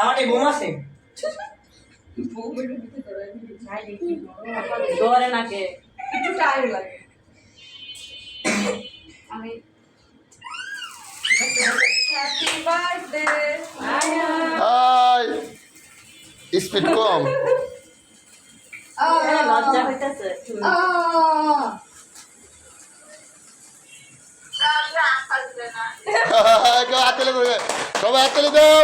আমার এই বোম আছে ধরে নাকে একটু টাইম লাগে আমি হ্যাপি বার্থডে হাই স্পিড কম লজ্জা হইতেছে হাততালি দেবে সবাই হাততালি দাও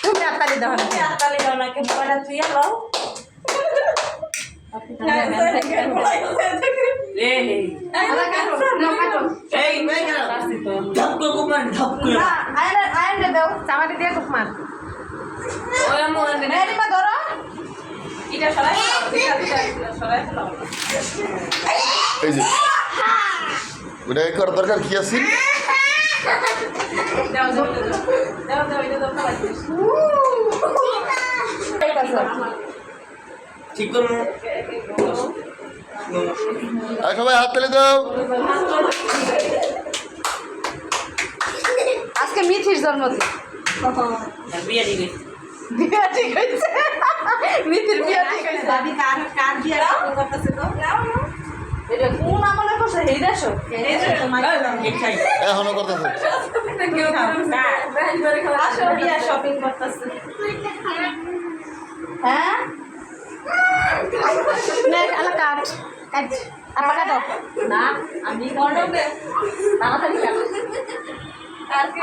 তুমি হাততালি দাও না হাততালি দাও না কে বড়টা তুই লাও এই ভাই কেন ধাক্কা কুমার ধাক্কা আয়ন দাও চামাটি দিয়ে খুব মার ওই মন নে রেডি ধরো এটা সরাই সরাই এই যে ওটা করার দরকার কি আছে দাও দাও দাও দাও এটা দাও খালাইছিস ঠিক করুন আর সবাই হাততালি দাও আজকে মিঠির জন্মদিন বিয়ে ঠিক আছে বিয়া ঠিক হয়েছে মিঠির বিয়া ঠিক হয়েছে দাদি কার কার বিয়া করতেছে তো এটা কোন আমলে করছে হেই দেশো এখনো করতেছে আসো বিয়া শপিং করতেছে হ্যাঁ নে আলা কাট কাট আপা কাটো না আমি গড়বে তাড়াতাড়ি কাটো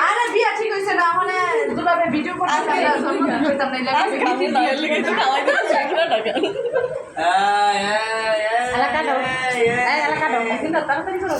আরে বিয়া ঠিক হয়েছে না মানে দুলাবে ভিডিও করতে জন্মদিন হইতাম না আয় আয় আলা কাটো এই আলা কাটো কিন্তু তাড়াতাড়ি করো